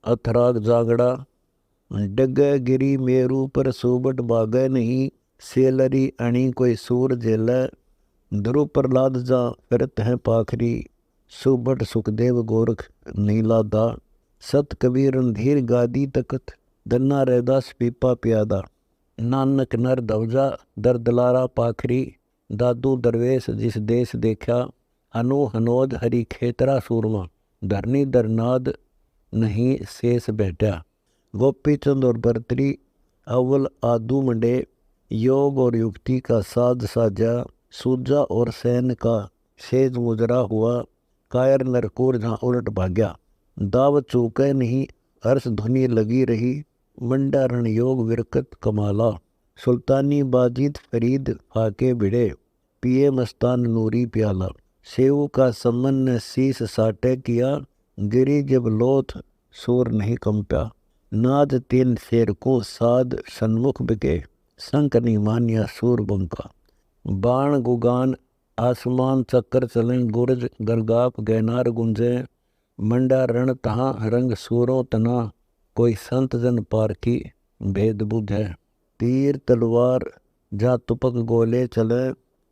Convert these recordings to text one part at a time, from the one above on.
अथराग जागड़ा। डगे गिरी मेरू पर सुबट बागे नहीं, सेलरी अणी कोई सूर जेल। ध्रुव प्रहलाद जा फिरत है पाखरी, सुबट सुखदेव गोरख नीलादा। सत कबीर रणधीर गादी तकत, दन्ना रैदास पीपा प्यादा। नानक नर दवजा दर दलारा पाखरी, दादू दरवेश जिस देश देखा। अनु हनोद हरि खेतरा सूरमा, धरनी दरनाद नहीं शेष बैठा। गोपी चंद और भरतरी अव्वल आदू मंडे, योग और युक्ति का साध साजा। सूजा और सैन का सेज मुजरा हुआ, कायर नरकोर जहाँ उलट भाग्या। दाव चूके नहीं हर्ष ध्वनि लगी रही, मंडारण योग विरकत कमाला। सुल्तानी बाजीत फरीद फाके भिड़े, पिए मस्तान नूरी प्याला। सेव का समन ने शीस साटे किया, गिरी जब लोथ सूर नहीं कंप्या। नाद तीन शेर को साध सन्मुख बिके, संकनी मान्या सूर बंका। बाण गुगान आसमान चक्कर चलें, गुरज गरगाप गैनार गुंजे। मंडा रण तहाँ रंग सूरों तना, कोई संत जन पार की भेद बुझे। तीर तलवार जहाँ तुपक गोले चले,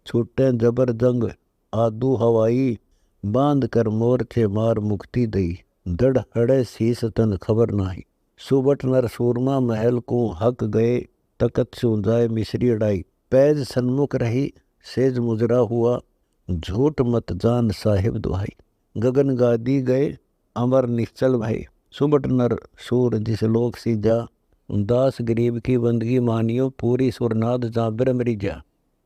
छूटे जबर जंग आदू हवाई। बांध कर मोर्चे मार मुक्ति दई, दड़ हड़े शीस तन खबर नाही। सुबट नर सूरमा महल को हक गए, तकत सु जाए मिश्री अड़ाई। पैज सन्मुख रही सेज मुजरा हुआ, झूठ मत जान साहिब दुहाई। गगन गादी गए अमर निश्चल भाई, सुबट नर सूर जिस लोक सीजा। दास गरीब की बंदगी मानियो, पूरी सुरनाद जा बिरम रिजा।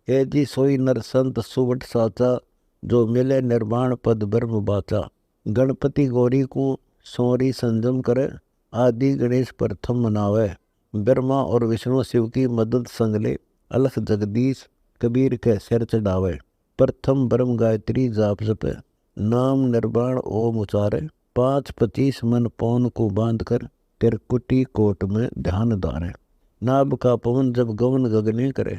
ए जी सोई नर संत सुबट साचा, जो मिले निर्वाण पद ब्रह्म बाचा। गणपति गौरी को सोरी संजम करे, आदि गणेश प्रथम मनावे। ब्रह्मा और विष्णु शिव की मदद संग ले, अलख जगदीश कबीर के सिर चढ़ावे। प्रथम ब्रह्म गायत्री जाप जपे, नाम निर्वाण ओम उचारे। 5-25 मन पौन को बांध कर, तिरकुटी कोट में ध्यान धारे। नाभ का पवन जब गवन गगने करे,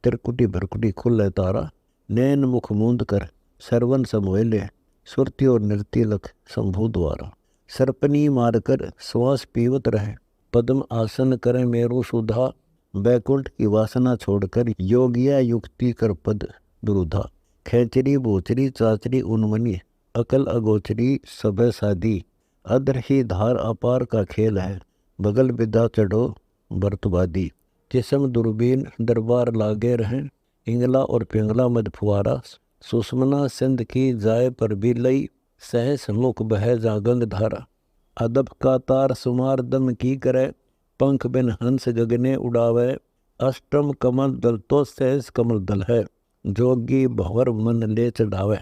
तिरकुटी भरकुटी खुले तारा। नैन मुख मूंद कर सरवन समोले, सुरती और नृत्य लख शंभु द्वारा। सर्पनी मारकर श्वास पीवत रहे, पद्म आसन करे मेरु सुधा। बैकुंठ की वासना छोड़कर योगिया युक्ति कर पद दुरुधा। खेचरी बोचरी चाचरी उन्मनी, अकल अगोचरी सब सादी। अधर ही धार अपार का खेल है, बगल विदा चढ़ो बर्तवादी। जिसम दूरबीन दरबार लागे रहे, इंगला और पिंगला मध फुआरा। सुषमना सिंध की जाए पर भी लई, सहस मुख बह जागंग धारा। अदब का तार सुमार दम की करे, पंख बिन हंस गगने उड़ावे। अष्टम कमल दल तो सहस कमल दल है, जोगी भंवर मन ले चढ़ावे।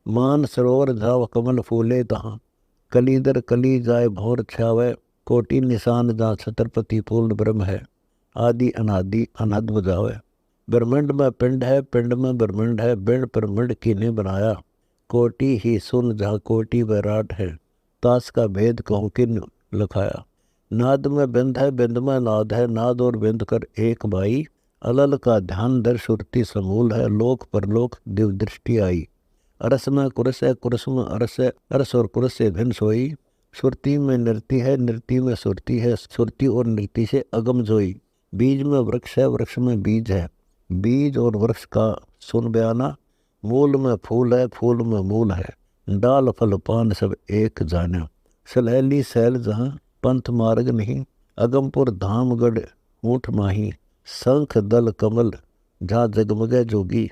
मान सरोवर जाव कमल फूले तहाँ, कलीदर कली जाए भौर छावे। कोटि निशान जहाँ छत्रपति पूर्ण ब्रह्म है, आदि अनादि अनहद बजावे। ब्रह्मंड में पिंड है, पिंड में ब्रह्मंड है, बिंड ब्रह्मंड किने बनाया। कोटि ही सुन जहाँ कोटि वैराट है, तास का भेद कहूँ किन लखाया। नाद में बिंद है, बिंद में नाद है, नाद और बिंद कर एक भाई। अलल का ध्यान दर सुरती समूल है, लोक परलोक दिव दृष्टि आई। अरस में कुरस है, कुरस में अरस है, अरस और कुरस से भिन्न सोई। सुरती में नृत्य है, नृत्य में सुरती है, सुरती और नृत्य से अगम जोई। बीज में वृक्ष है, वृक्ष में बीज है, बीज और वृक्ष का सुन बयाना। मूल में फूल है, फूल में मूल है, डाल फल पान सब एक जाना। सलैली सैल जहाँ पंथ मार्ग नहीं, अगमपुर धामगढ़ ऊँट माही। शंख दल कमल जहाँ जगमगे जोगी,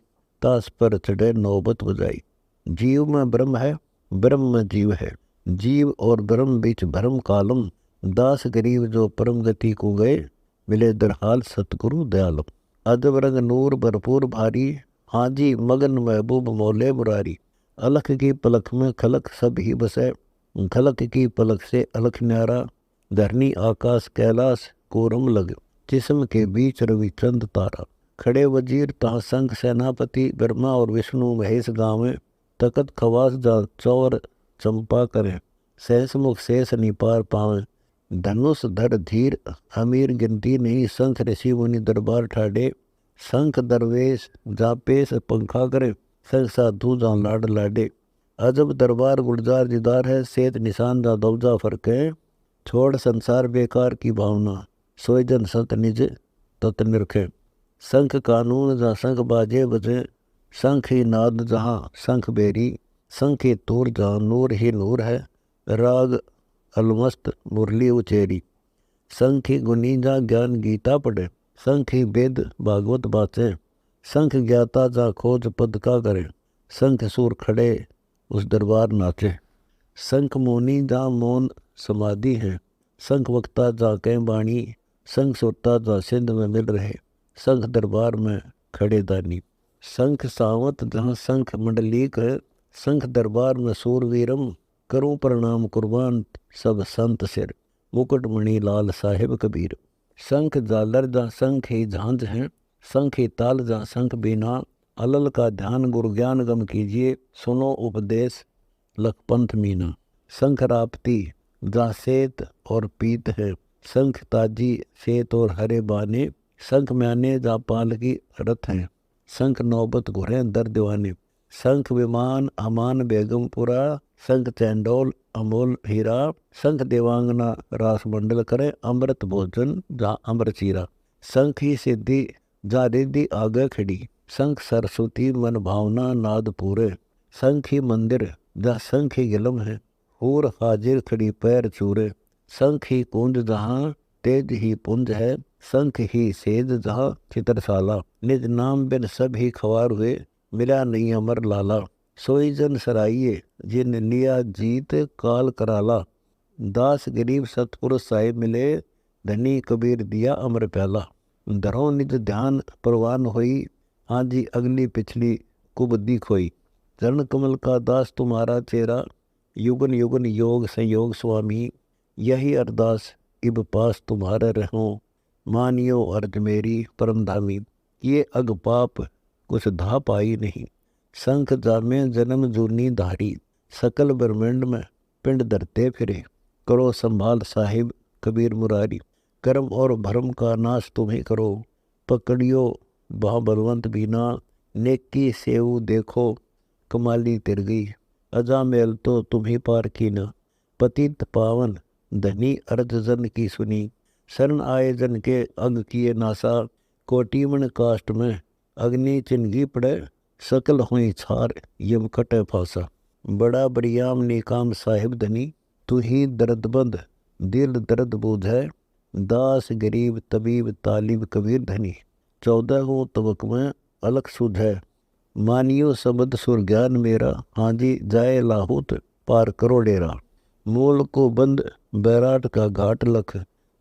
तास पर चढ़े नौबत बजाई। जीव में ब्रह्म है, ब्रह्म में जीव है, जीव और ब्रह्म बीच भरम कालम। दास गरीब जो परम गति को गए, मिले दरहाल सतगुरु दयालम। अदब रंग नूर भरपूर भारी, हाजी मगन महबूब मोले मुरारी। अलख की पलक में खलक सब ही बसे, खलक की पलक से अलख न्यारा। धरनी आकाश कैलाश कोरम लग, जिस्म के बीच रवि चंद तारा। खड़े वजीर तहाँ संग सेनापति, ब्रह्मा और विष्णु महेश गाँव। तकत खवास जा चौर चंपा करें, सहस मुख शेष निपार पावे। धनुष धर धीर अमीर गिनती नहीं, शंख ऋषि मुनि दरबार ठाडे। शंख दरवेश जा पेश पंखा करे, शंख साधु जा लाड लाडे। अजब दरबार गुलजार दीदार है, सेत निशान जा दौजा फरक है। छोड़ संसार बेकार की भावना, सोई जन संत निज तत निरखे। शंख कानून जहाँ शंख बाजे बजे, शंख ही नाद जहाँ शंख बेरी। शंख ही तूर जहाँ नूर ही नूर है, राग अलमस्त मुरली उचेरी। शंख ही गुनी जहाँ ज्ञान गीता पढ़े, शंख ही वेद भागवत बाचे। शंख ज्ञाता जहाँ खोज पद का करे, शंख सूर खड़े उस दरबार नाचे। शंख मौनी जहाँ मौन समाधि है, शंख वक्ता जहाँ कह बाणी। शंख सुरता जहाँ सिंध में मिल रहे, शंख दरबार में खड़े दानी। शंख सावत जहाँ शंख मंडलीक है, शंख दरबार में सूरवीरम। करूं प्रणाम कुर्बान सब संत सिर, मुकुटमणि लाल साहिब कबीर। शंख जालर जहाँ शंख ही झांझ है, शंख ही ताल जहाँ शंख बीना। अलल का ध्यान गुरु ज्ञान गम कीजिए, सुनो उपदेश लखपंथ मीना। शंख राप्ती जहाँ सेत और पीत है, शंख ताजी सेत और हरे बाने। शंख म्याने जहाँ पालकी रथ हैं, शंख नौबत घुरे दर दीवाने। शंख विमान अमान बेगमपुरा, शंख चैंडोल अमोल हीरा। शंख देवांगना रास मंडल करे, अमृत भोजन जहाँ अमर चीरा। शंख ही सिद्धि जहाँ रिद्धि आगे खड़ी, शंख सरस्वती मन भावना नाद पूरे। शंख ही मंदिर जहाँ शंख ही गिलम है, हूर हाजिर खड़ी पैर चूरे। शंख ही कुंज जहाँ तेज ही पुंज है, शंख ही सेज जहाँ चित्रशाला। निज नाम बिन सब ही खवार हुए, मिला नहीं अमर लाला। सोई जन सराइये जिन लिया जीत काल कराला। दास गरीब सतपुरुष साहिब मिले, धनी कबीर दिया अमर प्याला। धरो निज ध्यान परवान होई, हाँ जी अगली पिछली कुबद्दी खोई। चरण कमल का दास तुम्हारा चेहरा, युगन युगन योग संयोग स्वामी। यही अरदास इब पास तुम्हारे रहो, मानियो अर्ज मेरी परम धामी। ये अग पाप कुछ धा पाई नहीं, शंख जामे जन्म जूनी धारी। सकल ब्रह्मांड में पिंड धरते फिरे, करो संभाल साहिब कबीर मुरारी। कर्म और भरम का नाश तुम्हें करो, पकड़ियो बहा बलवंत बीना। नेकी सेऊ देखो कमाली तिर गई, अजा मेल तो तुम्ही पार की न। पतित पावन धनी अर्ज जन की सुनी, शरण आए जन के अग किए नासा। कोटिमन काष्ट में अग्नि चिन्हगी पड़े, सकल हुई छार यम कटे फासा। बड़ा बरियाम निकाम साहिब धनी, तू ही दर्दबंद दिल दर्द बूझै। दास गरीब तबीब तालिब कबीर धनी, 14 तबक में अलग सूझै। मानियो शब्द सुर ज्ञान मेरा, हाँ जी जाए लाहूत पार करो डेरा। मूल को बंद बैराट का घाट लख,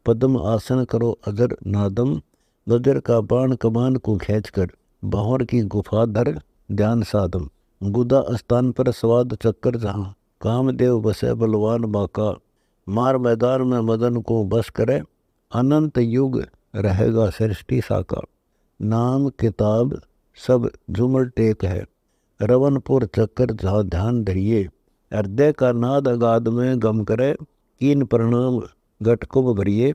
पद्म आसन करो अजर नादम। गजर का बाण कमान को खींच कर, भंवर की गुफा धर ध्यान साधम। गुदा स्थान पर स्वाद चक्कर जहाँ, कामदेव बसे बलवान बाका। मार मैदान में मदन को बस करे, अनंत युग रहेगा सृष्टि साका। नाम किताब सब झूमर टेक है, रवनपुर चक्कर जहाँ ध्यान धरिए। हृदय का नाद अगाध में गम करे, कीन प्रणाम घटकुब भरिए।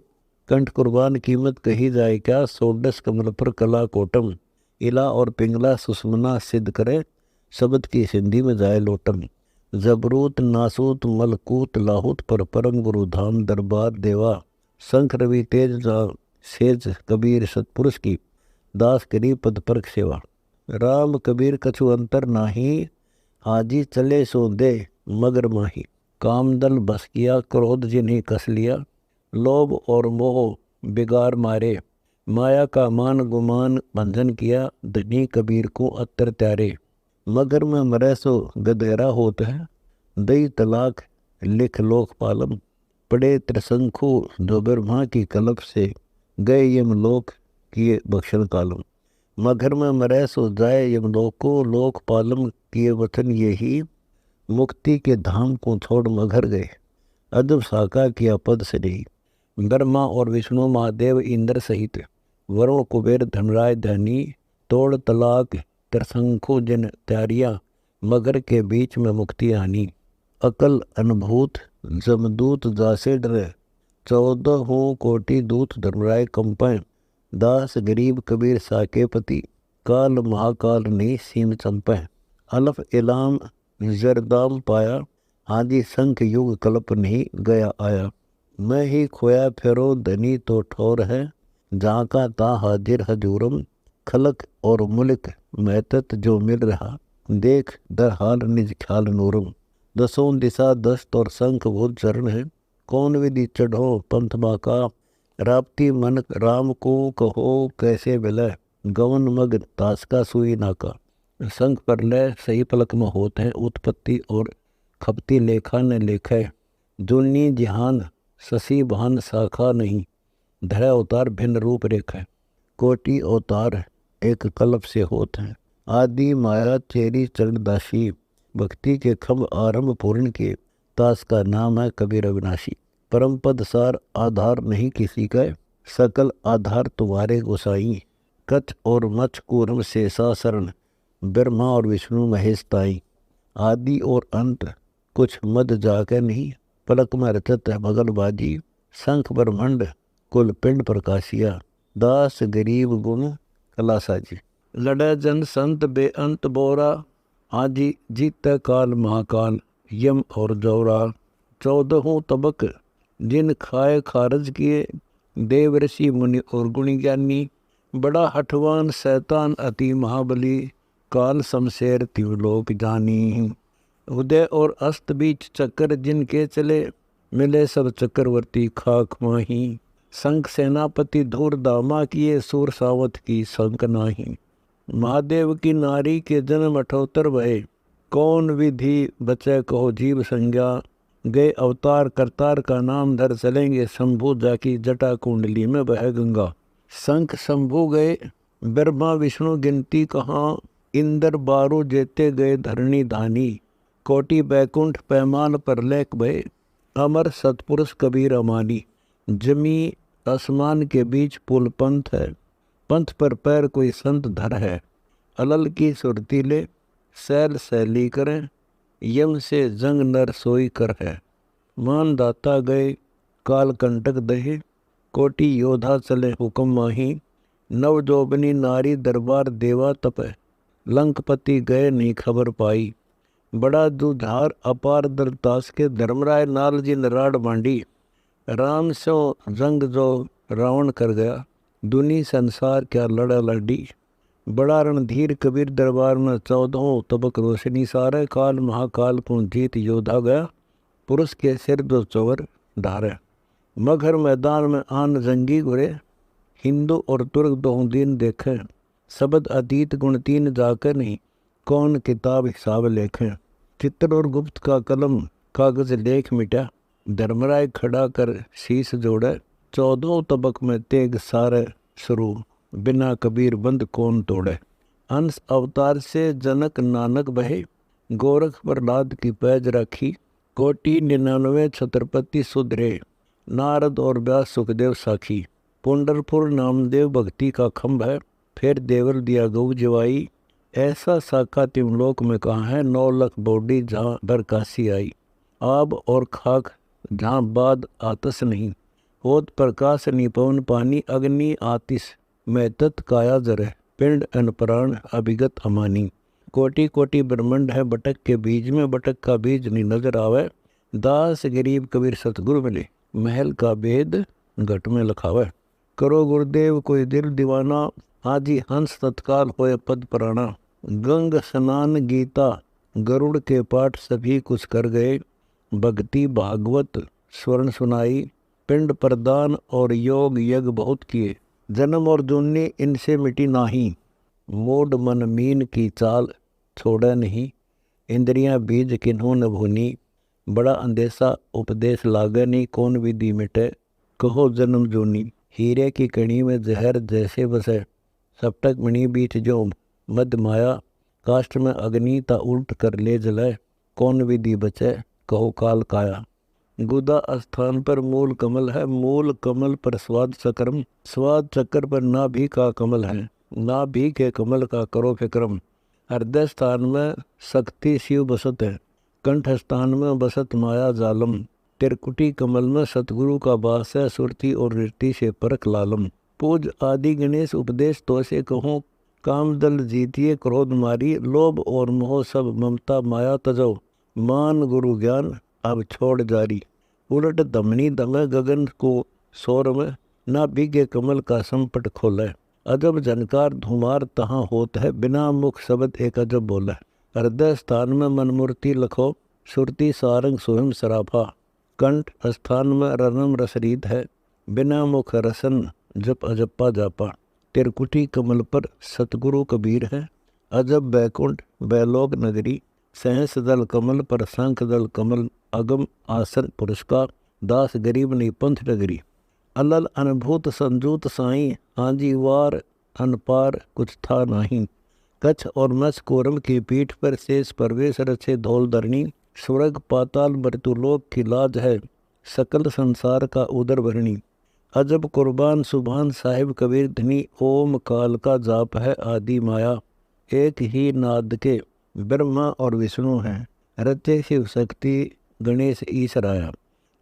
कंठ कुर्बान कीमत कही जाए क्या, सोडस कमल पर कला कोटम। इला और पिंगला सुषमना सिद्ध करे, शब्द की सिंधी में जाए लोटम। जबरूत नासूत मलकूत लाहूत पर परम गुरु धाम दरबार देवा। शंख रवि तेज जा सेज कबीर सतपुरुष की, दास करी पद परख सेवा। राम कबीर कछु अंतर नाही, हाजी चले सो दे मगर माही। कामदल बस किया क्रोध जिन्हें कस लिया, लोभ और मोह बिगाड़ मारे। माया का मान गुमान बंधन किया, धनी कबीर को अत्तर त्यारे। मगर में मरे सो गधेरा होता है, दई तलाक लिख लोक पालम। पड़े त्रिशंखु जो ब्रह्मा की कलप से, गए यमलोक किए बख्शन कालम। मगर में मरे सो जाए यमलोक को, लोक पालम किए वचन यही। मुक्ति के धाम को छोड़ मगर गए, अदब साका किया पद से नहीं। ब्रह्मा और विष्णु महादेव इंद्र सहित, वरुण कुबेर धनराज धनी। तोड़ तलाक त्रिशंखु जिन त्यारियां, मगर के बीच में मुक्ति आनी। अकल अनुभूत जमदूत जासे डरे, 14 कोटि दूत धर्मराय कंपाएं। दास गरीब कबीर साके पति, काल महाकाल नहीं सीम चंपे। अलफ इलाम जरदाम पाया, हाजी संख युग कल्प नहीं गया आया। मैं ही खोया फिरो धनी तो ठौर है, जहाँ का ता हाजिर हजूरम, खलक और मुल्क महतत जो मिल रहा, देख दर हाल निज ख्याल नूरम। दसों दिशा दस्त और शंख भूत चरण है, कौन विधि चढ़ो पंथ बाका, राप्ती मन राम को कहो कैसे मिलय, गवन मग तास का सुई नाका। शंख पर लय सही पलक में होत है, उत्पत्ति और खपती लेखा न लेखै, जुलनी जिहान शशि भान शाखा नहीं, धरा अवतार भिन्न रूप रेखा। कोटि अवतार एक कल्प से होत हैं, आदि माया चेरी चरणदासी, भक्ति के खम्भ आरंभ पूर्ण के, तास का नाम है कबीर अविनाशी। परम पद सार आधार नहीं किसी का, सकल आधार तुम्हारे गोसाई, कच्छ और मच्छ कूर्म शेषा शरण, ब्रह्मा और विष्णु महेश ताई। आदि और अंत कुछ मद जाकर नहीं, पलक में रचत है मगलबाजी, शंख ब्रह्मंड कुल पिंड प्रकाशिया, दास गरीब गुण कलासा जी। लड़े जन संत बेअंत बोरा, आजी जीत काल महाकाल, यम और जौरा। 14 तबक जिन खाए खारज किए, देव ऋषि मुनि और गुणी ज्ञानी, बड़ा हठवान शैतान अति महाबली, काल शमशेर त्रिलोक जानी। उदय और अस्त बीच चक्कर जिनके चले, मिले सब चक्रवर्ती खाक माही, शंख सेनापति धूर दामा किए, सूर सावत की शंक नाही। महादेव की नारी के जन्म 78 भये, कौन विधि बचे कहो जीव संज्ञा, गए अवतार करतार का नाम धर, चलेंगे शंभु जाकी जटा कुंडली में बह गंगा। शंख शंभु गए ब्रह्मा विष्णु गिनती कहाँ, इंद्र बारू जेते गए धरणी धानी, कोटि बैकुंठ पैमान पर लेख भय, अमर सतपुरुष कबीर अमानी। जमी आसमान के बीच पुल पंथ है, पंथ पर पैर कोई संत धर है, अलल की सुरती ले सैल सैली करें, यम से जंग नर सोई कर है। मान दाता गए काल कंटक दहे, कोटि योद्धा चले हुक्म माही, नव जोबनी नारी दरबार देवा तपे, लंकपति गए नहीं खबर पाई। बड़ा जुझार अपार दरतास के, धर्मराय नाल जी नराड़ मांडी, राम सो जंग जो रावण कर गया, दुनी संसार क्या लड़ा लड़ी। बड़ा रणधीर कबीर दरबार में 14 तबक रोशनी सारे, काल महाकाल को जीत योद्धा गया, पुरुष के सिर जो चौर ढारे। मगर मैदान में आन जंगी घुरे, हिंदू और तुर्क दो दिन देखे, शब्द अतीत गुण तीन जाकर नहीं, कौन किताब हिसाब लेखें। चित्र और गुप्त का कलम कागज लेख मिटा, धर्मराय खड़ा कर शीश जोड़े, 14 तबक में तेग सारे शुरू, बिना कबीर बंद कौन तोड़े। अंश अवतार से जनक नानक बहे, गोरख प्रहलाद की पैज रखी, कोटि 99 छत्रपति सुधरे, नारद और व्यास सुखदेव साखी। पुंडरपुर नामदेव भक्ति का खम्भ है, फिर देवर दिया गौ जवाई, ऐसा साका तिमलोक में कहाँ है, 9 लाख बॉडी जहाँ बरकासी आई। आब और खाक जहाँ बाद आतस नहीं, होत प्रकाश निपवन पानी, अग्नि आतिश में तत् काया जरे, पिंड अनप्राण अभिगत अमानी। कोटि कोटि ब्रह्मंड है बटक के बीज में, बटक का बीज नहीं नजर आवे, दास गरीब कबीर सतगुरु मिले, महल का भेद घट में लखावे। करो गुरुदेव कोई दिल दीवाना, आजी हंस तत्काल होए पद प्राणा। गंग स्नान गीता गरुड़ के पाठ सभी कुछ कर गए, भक्ति भागवत स्वर्ण सुनाई, पिंड प्रदान और योग यज्ञ बहुत किए, जन्म और जुन्नी इनसे मिटी नाही, मोड मन मीन की चाल छोड़ा नहीं, इंद्रियां बीज किन्हों न भूनी, बड़ा अंदेशा उपदेश लागे नहीं, कौन विधि मिटे कहो जन्म जूनी। हीरे की कणी में जहर जैसे बसे, सपटक मणि बीच जो मद माया, काष्ठ में अग्नि ता उल्ट कर ले जलाए, कौन विधि बचे कहो काल काया। गुदा स्थान पर मूल कमल है, मूल कमल पर स्वाद चक्रम, स्वाद चक्र पर नाभि का कमल है, नाभि के कमल का करो फिक्रम। हृदय स्थान में शक्ति शिव बसत है, कंठ स्थान में बसत माया जालम, त्रिकुटी कमल में सतगुरु का वास है, सुरति और ऋति से परख लालम। पूज आदि गणेश उपदेश तो से कहो, काम दल जीतिए क्रोध मारी, लोभ और मोह सब ममता माया तजो, मान गुरु ज्ञान अब छोड़ जारी। उलट धमनी दमे गगन को शोर में, ना भीगे कमल का संपट खोले। अजब झनकार धुमार तहाँ होत है, बिना मुख शब्द एक अजब बोले। हृदय स्थान में मनमूर्ति लखो, सुरती सारंग स्वयं सराफा। कंठ स्थान में रनम रसरीत है, बिना मुख रसन जप अजप्पा जापा। तिरकुटी कमल पर सतगुरु कबीर है, अजब बैकुंठ बैलोक नगरी। सहस दल कमल पर शंख दल कमल, अगम आसन पुरस्कार। दास गरीब नहीं पंथ नगरी। अलल अनुभूत संजूत साई, हांजी वार अनपार कुछ था नहीं। कच्छ और मत्स्य कोरम की पीठ पर शेष परवेश रचे धौल धरणी। स्वर्ग पाताल मृत्युलोक की लाज है, सकल संसार का उदर भरणी। अजब कुर्बान सुभान साहिब कबीर धनी, ओम काल का जाप है आदि माया। एक ही नाद के ब्रह्मा और विष्णु हैं, रचे शिव शक्ति गणेश ईश्वर आया।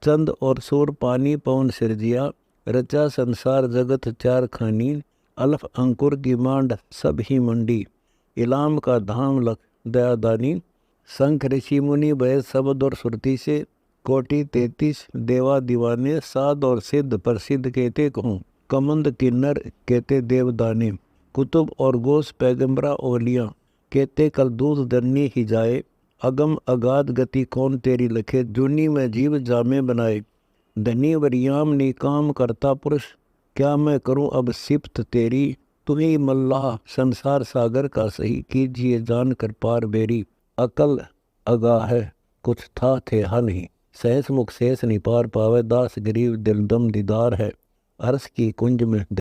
चंद और सूर पानी पवन सिरजिया, रचा संसार जगत चार खानी। अल्फ अंकुर की मांड सब ही मंडी, इलाम का धाम लख दयादानी। शंख ऋषि मुनि भय शब्द और सुरती से, कोटि 33 देवा दीवाने। साध और सिद्ध प्रसिद्ध कहते कहूँ, कमंद किन्नर कहते देवदाने। कुतुब और गोस पैगंबरा ओलियाँ, कहते कल दूध दन्नी ही जाए। अगम अगाध गति कौन तेरी लखे, जूनी में जीव जामे बनाए। धनी वरियाम निकाम करता पुरुष, क्या मैं करूं अब सिफ्त तेरी। तुम्ही मल्लाह संसार सागर का सही, कीजिए जान कर पार बेरी। अकल अगा है कुछ था थे हा नहीं, सहस मुख शेष नहीं पार पावे। दास गरीब दिल दम दीदार है, अरस की कुंज में